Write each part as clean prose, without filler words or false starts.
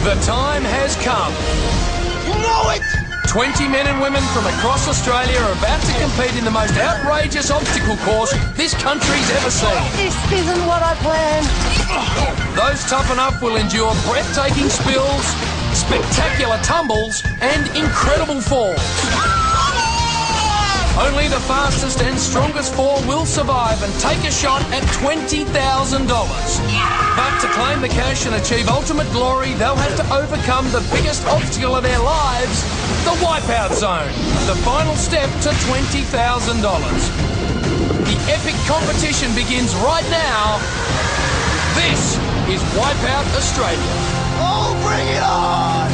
The time has come. You know it! 20 men and women from across Australia are about to compete in the most outrageous obstacle course this country's ever seen. This isn't what I planned. Those tough enough will endure breathtaking spills, spectacular tumbles, and incredible falls. Only the fastest and strongest four will survive and take a shot at $20,000. But to claim the cash and achieve ultimate glory, they'll have to overcome the biggest obstacle of their lives, the Wipeout Zone, the final step to $20,000. The epic competition begins right now. This is Wipeout Australia. Oh, bring it on!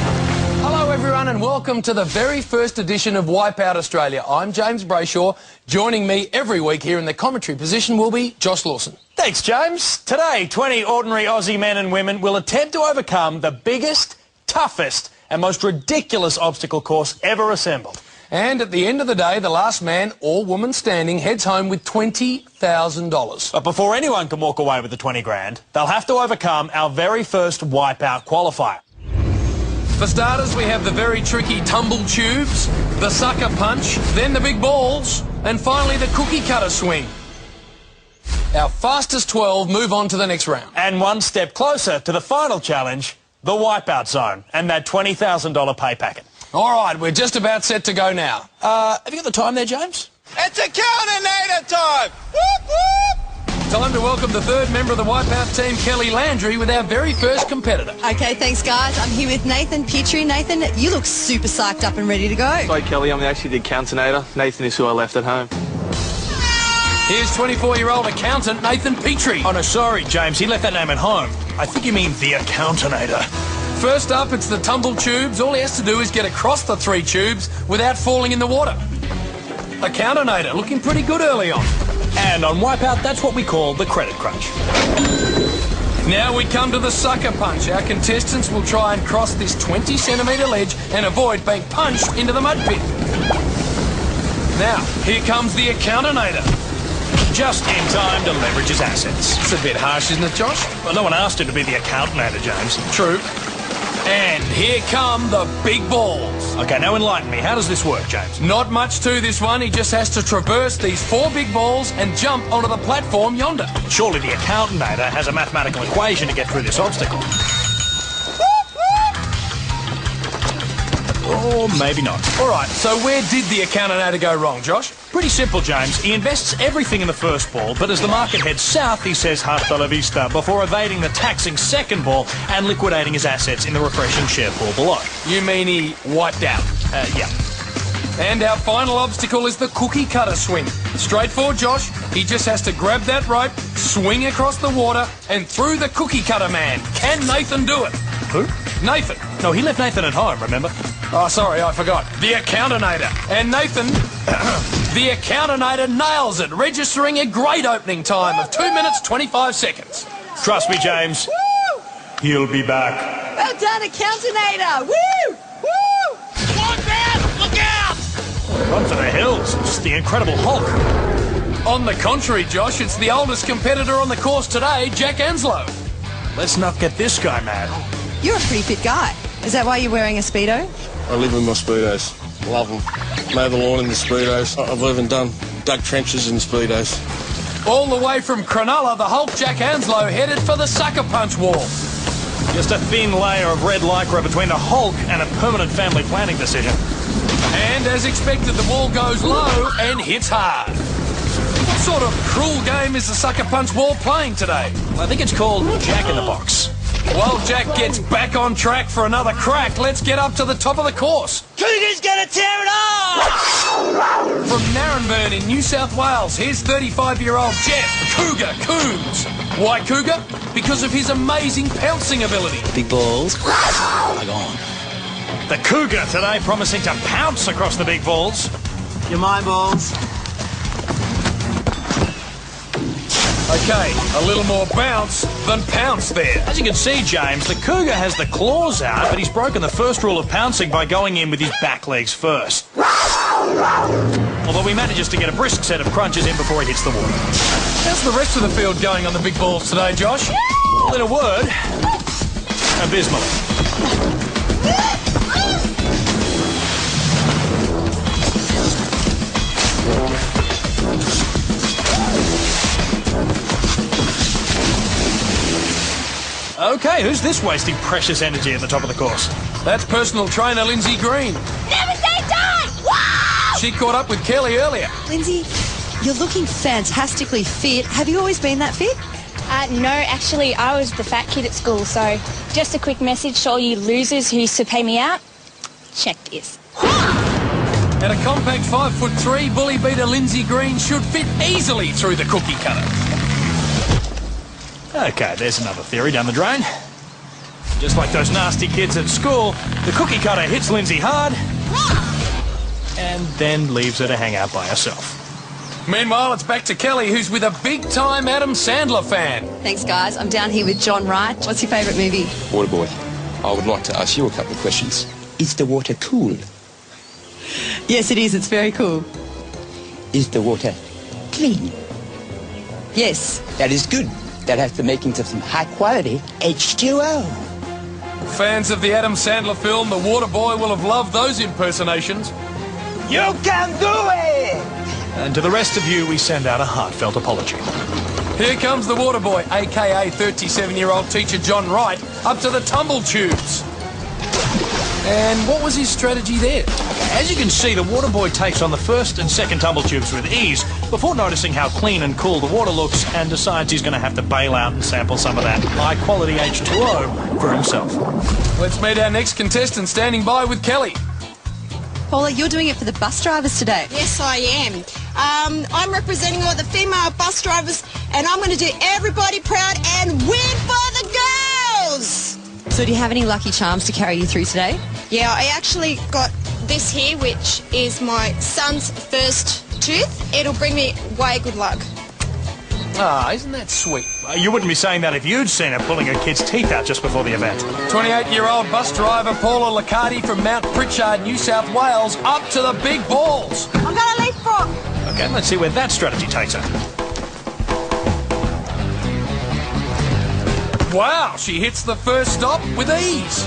Hello everyone and welcome to the very first edition of Wipeout Australia. I'm James Brayshaw. Joining me every week here in the commentary position will be Josh Lawson. Thanks, James. Today, 20 ordinary Aussie men and women will attempt to overcome the biggest, toughest and most ridiculous obstacle course ever assembled. And at the end of the day, the last man or woman standing heads home with $20,000. But before anyone can walk away with the 20 grand, they'll have to overcome our very first Wipeout qualifier. For starters, we have the very tricky tumble tubes, the sucker punch, then the big balls, and finally the cookie cutter swing. Our fastest 12 move on to the next round. And one step closer to the final challenge, the Wipeout Zone, and that $20,000 pay packet. All right, we're just about set to go now. Have you got the time there, James? It's a counter-nator time! Whoop, whoop! Time to welcome the third member of the Wipeout team, Kelly Landry, with our very first competitor. Okay, thanks guys. I'm here with Nathan Petrie. Nathan, you look super psyched up and ready to go. Hi Kelly, I'm actually the counter-nator. Nathan is who I left at home. Here's 24-year-old accountant Nathan Petrie. Oh no, sorry, James, he left that name at home. I think you mean the accountinator. First up, it's the tumble tubes. All he has to do is get across the three tubes without falling in the water. Accountinator, looking pretty good early on. And on Wipeout, that's what we call the credit crunch. Now we come to the sucker punch. Our contestants will try and cross this 20-centimetre ledge and avoid being punched into the mud pit. Now, here comes the accountinator. Just in time to leverage his assets. It's a bit harsh, isn't it, Josh? Well, no one asked him to be the accountinator, James. True. And here come the big balls. Okay, now enlighten me. How does this work, James? Not much to this one. He just has to traverse these four big balls and jump onto the platform yonder. Surely the accountinator has a mathematical equation to get through this obstacle. Or maybe not. All right, so where did the accountinator go wrong, Josh? Pretty simple, James. He invests everything in the first ball, but as the market heads south, he says hasta la vista before evading the taxing second ball and liquidating his assets in the refreshing share pool below. You mean he wiped out? Yeah. And our final obstacle is the cookie cutter swing. Straightforward, Josh. He just has to grab that rope, swing across the water, and through the cookie cutter man. Can Nathan do it? Who? Nathan. No, he left Nathan at home, remember? Oh, sorry, I forgot. The accountinator. And Nathan, the accountinator nails it, registering a great opening time of 2 minutes, 25 seconds. Trust me, James. Woo! He'll be back. Well done, accountinator. Woo! Woo! Look out! Look out! Run for the hills. It's the Incredible Hulk. On the contrary, Josh, it's the oldest competitor on the course today, Jack Anslow. Let's not get this guy mad. You're a pretty fit guy. Is that why you're wearing a Speedo? I live in my Speedos. Love them. Mow the lawn in the Speedos. I've even dug trenches in Speedos. All the way from Cronulla, the Hulk Jack Anslow headed for the sucker punch wall. Just a thin layer of red lycra between the Hulk and a permanent family planning decision. And as expected, the ball goes low and hits hard. What sort of cruel game is the sucker punch wall playing today? I think it's called Jack in the Box. While Jack gets back on track for another crack, let's get up to the top of the course. Cougar's gonna tear it off! From Narrenburn in New South Wales, here's 35-year-old Jeff Cougar Coombs. Why Cougar? Because of his amazing pouncing ability. Big balls are gone. The Cougar today promising to pounce across the big balls. You're my balls. Okay, a little more bounce than pounce there. As you can see, James, the Cougar has the claws out, but he's broken the first rule of pouncing by going in with his back legs first. Although he manages to get a brisk set of crunches in before he hits the water. How's the rest of the field going on the big balls today, Josh? Well, in a word, abysmally. Okay, who's this wasting precious energy at the top of the course? That's personal trainer Lindsay Green. Never say die! Wow! She caught up with Kelly earlier. Lindsay, you're looking fantastically fit. Have you always been that fit? No, actually, I was the fat kid at school, so just a quick message to all you losers who used to pay me out. Check this. And a compact 5'3" bully beater Lindsay Green should fit easily through the cookie cutter. Okay, there's another theory down the drain. Just like those nasty kids at school, the cookie cutter hits Lindsay hard and then leaves her to hang out by herself. Meanwhile, it's back to Kelly, who's with a big-time Adam Sandler fan. Thanks, guys. I'm down here with John Wright. What's your favourite movie? Waterboy, I would like to ask you a couple of questions. Is the water cool? Yes, it is. It's very cool. Is the water clean? Yes. That is good. That has the makings of some high-quality H2O. Fans of the Adam Sandler film The Waterboy will have loved those impersonations. You can do it! And to the rest of you, we send out a heartfelt apology. Here comes the Waterboy, a.k.a. 37-year-old teacher John Wright, up to the tumble tubes. And what was his strategy there? As you can see, the Waterboy takes on the first and second tumble tubes with ease before noticing how clean and cool the water looks and decides he's going to have to bail out and sample some of that high-quality H2O for himself. Let's meet our next contestant standing by with Kelly. Paula, you're doing it for the bus drivers today. Yes, I am. I'm representing all the female bus drivers, and I'm going to do everybody proud and win for the girls! So do you have any lucky charms to carry you through today? Yeah, I actually got this here, which is my son's first tooth. It'll bring me way good luck. Ah, isn't that sweet? You wouldn't be saying that if you'd seen her pulling her kid's teeth out just before the event. 28-year-old bus driver Paula Liccardi from Mount Pritchard, New South Wales, up to the big balls. I'm going to leapfrog. Okay, let's see where that strategy takes her. Wow, she hits the first stop with ease.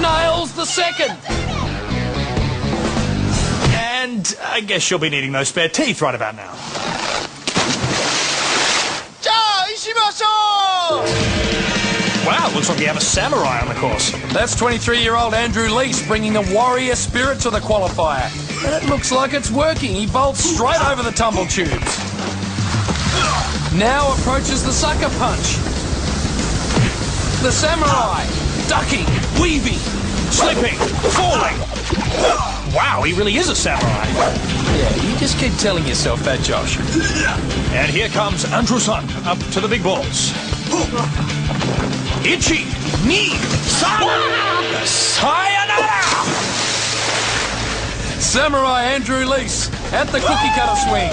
Nails the second. And I guess she'll be needing those spare teeth right about now. Wow, looks like we have a samurai on the course. That's 23-year-old Andrew Lease bringing the warrior spirit to the qualifier. And it looks like it's working. He bolts straight over the tumble tubes. Now approaches the sucker punch. The samurai, ducking, weaving, Slipping, falling. Wow, he really is a samurai. Yeah, you just keep telling yourself that, Josh. And here comes Andrew-san up to the big balls. Ichi, ni, sayonara! Samurai Andrew Lease at the cookie cutter swing.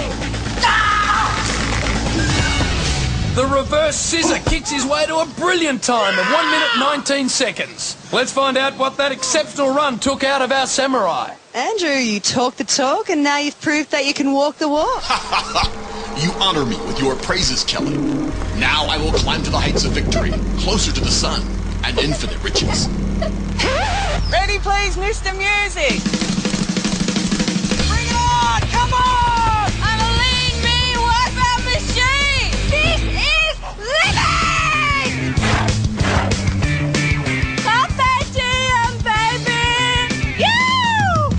The reverse scissor kicks his way to a brilliant time of 1 minute 19 seconds. Let's find out what that exceptional run took out of our samurai. Andrew, you talk the talk and now you've proved that you can walk the walk. You honor me with your praises, Kelly. Now I will climb to the heights of victory, closer to the sun and infinite riches. Ready, please, Mr. Music. Bring it on! Come on! I'm a lean, mean wipeout machine! This is living! Carpe diem, baby! You!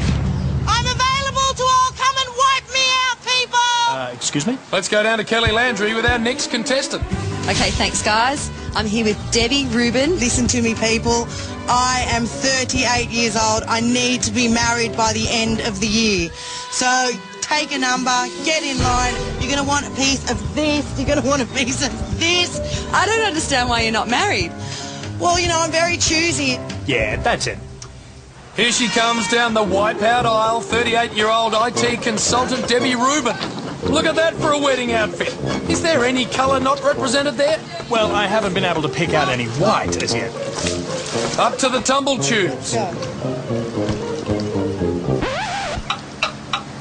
I'm available to all. Come and wipe me out, people! Excuse me? Let's go down to Kelly Landry with our next contestant. Okay, thanks, guys. I'm here with Debbie Rubin. Listen to me, people. I am 38 years old. I need to be married by the end of the year. So take a number, get in line. You're going to want a piece of this. You're going to want a piece of this. I don't understand why you're not married. Well, you know, I'm very choosy. Yeah, that's it. Here she comes down the Wipeout aisle, 38-year-old IT consultant Debbie Rubin. Look at that for a wedding outfit. Is there any colour not represented there? Well, I haven't been able to pick out any white as yet. Up to the tumble tubes.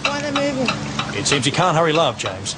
Why are they moving? It seems you can't hurry love, James.